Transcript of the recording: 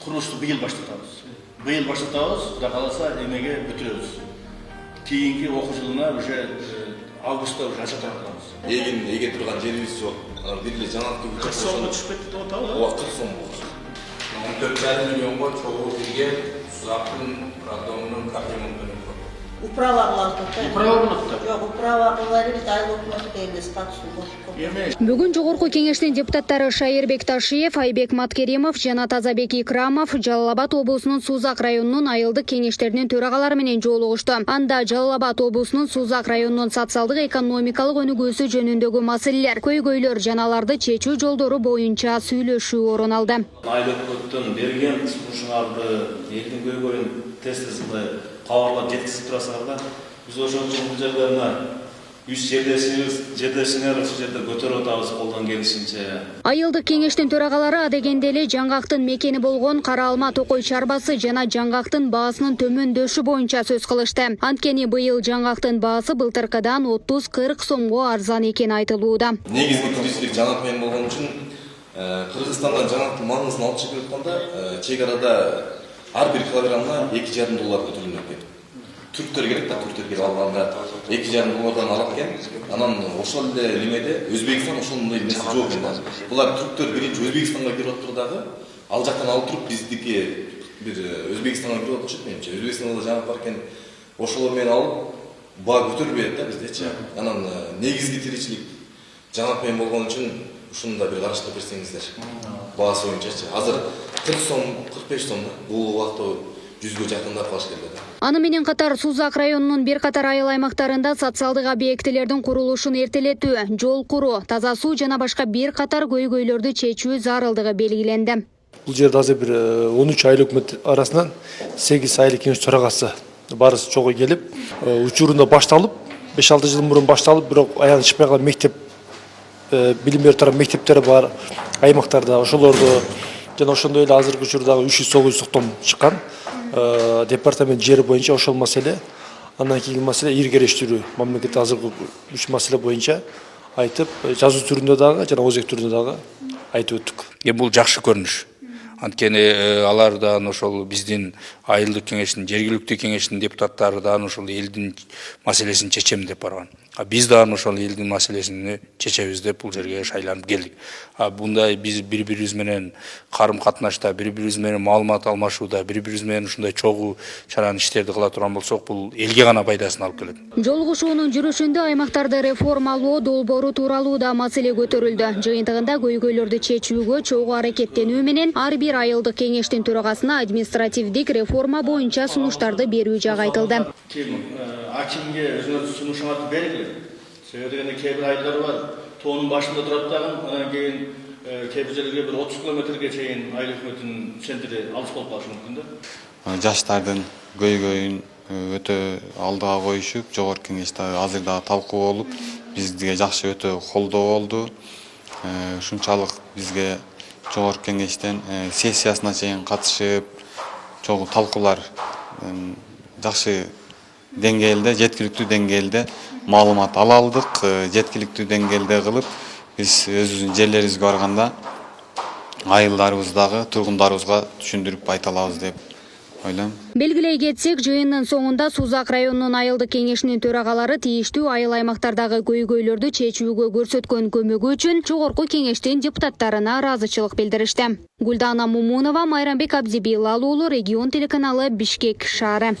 Kuruluştu bıyıl başlatабыз. Bıyıl başlatабыз, Құдай қаласа эмеге бүтүрөбүз. Кийинки окуу жылына уже августта уже ача таратабыз. Эге турган жерибиз жок. Бир эле жаңалыкты 40 сомго түшүп кетти деп атабы. Ооба 40 сом болчу. 14,5 миллионго чогуу кирген Сузактын роддомунун капиталынан Управа кылат. Управа кылат. Жок, управа кылары биз айыл өкмөтүнө статусу бар. Бүгүн жогорку кеңештин депутаттары Шайырбек Ташиев, Айбек Маткеримов жана Тазабек Икрамов Жалал Абад облусунун Сузак районунун айылдык кеңештеринин төрагалары менен жолугушту. Анда Жалал Абад облусунун Сузак районунун социалдык экономикалык өнүгүүсү жөнүндөгү маселелер, көйгөйлөр жана аларды чечүү жолдору боюнча сүйлөшүү орун алды. Айыл өкмөттөн берген сунушуңарды, элдин көйгөйүн тез кабарлап жеткизип турасыңар да. Биз ошол үчүн бул жерлерine үч жердешиңер ошол жерде көтөрүп атабыз колдон келишинче. Айылдык кеңештин төрагалары адегенде эле жаңгактын мекени болгон Кара Алма Токой чарбасы жана жаңгактын баасынын төмөндөшү боюнча сөз кылышты. Анткени быйыл жаңгактын баасы былтыркыдан 30-40 сомго арзан экени айтылууда. Негизги тиричилик жаңгак менен болгон үчүн Кыргызстандан жаңгактын маңызын алып чыгып атканда чек арада ар бир килограммына $2,5 төлөнөт экен. Түрктөр керек да, түрктөргө алганда $2,5 алат экен. Анан ошол эле немеде Өзбекстан ошондой нерсе жок экен. Булар түрктөр биринчи Өзбекстанга кирип отур дагы, ал жактан алып туруп биздики бир Өзбекстанга кирип отурушат менимче. Өзбекстанда жаңгак бар экен. Ошолор менен алып баа көтөрбөйт да биздечи. Анан негизги тиричилик жаңгак менен болгон үчүн ушунда бир караштырып берсеңиздер. Баасы боюнчачы. Азыр 40 сом, 45 сом да. Бул убакта 100гө жакындап калыш келет. Аны менен катар Сузак районунун бир катар айыл аймактарында социалдык объектилердин курулушун эртелетүү, жол куруу, таза суу жана башка бир катар көйгөйлөрдү чечүү зарылдыгы белгиленди. Бул жерде азыр бир 13 айыл өкмөт арасынан 8 айыл кеңеш төрагасы барысы чогуу келип, учурунда башталып, 5-6 жыл мурун башталып, бирок аягын чыкпай калган мектеп билим берип турган мектептер бар аймактарда. Ошолорду жана ошондой эле азыркы учурдагы 300-900 токтом чыккан. Департамент жери боюнча ошол маселе, андан кийинки маселе иргерештирүү. Мамлекет азыркы 3 маселе боюнча айтып, жазуу түрүндө дагы жана өзек түрүндө дагы айтып өттүк. Бул жакшы көрүнүш. Анткени алардан ошол биздин айылдык кеңештин, жергиликтүү кеңештин депутаттары да ошол элдин маселесин чечем деп барган. Биз да ошол элдин маселесин чечебиз деп бул жерге шайланып келдик. Бундай биз бири-бирибиз менен карым-катнашта, бири-бирибиз менен маалымат алмашууда, бири-бирибиз менен ушундай чогуу чаран иштерди кыла турган болсок, бул элге гана пайдасын алып келет. Жолугушуунун жүрүшүндө аймактарды реформалоо долбоору тууралуу да маселе көтөрүлдү. Жыйынтыгында көйгөйлөрдү чечүүгө чогуу аракеттенүү менен ар бир айылдык кеңештин төрагасына административдик реформа боюнча сунуштарды берүү жагы айтылды. Акимге өзүңөр сунушуңарды бергиле. Себеби дегенде кээ бир айылдар бар, тоонун башында турат дагы, анан кийин кээ бир жерлерге бир 30 километрге чейин айыл өкмөтүнүн центри алыс болуп калышы мүмкүн да. Жаштардын көйгөйүн өтө алдыга коюшуп, жогорку кеңеште азыр дагы талкуу болуп, бизге жакшы өтө колдоо болду. Ушунчалык бизге жогорку кеңештен сессиясына чейин катышып, чогуу талкуулар жакшы деңгээлде, жеткиликтүү деңгээлде маалымат ала алдык, жеткиликтүү деңгээлде кылып, биз өзүбүздүн жерлерибизге барганда айылдарыбыздагы тургундарыбызга түшүндүрүп айта алабыз деп ойлойм. Белгилей кетсек, жыйындын соңунда Сузак районунун айылдык кеңешинин төрагалары тийиштүү айыл аймактардагы көйгөйлөрдү чечүүгө көрсөткөн көмөгү үчүн жогорку кеңештин депутаттарына ыраазычылык билдиришти. Гүлдана Мумунова, Майрамбек Абдибилал уулу, Регион телеканалы, Бишкек шаары.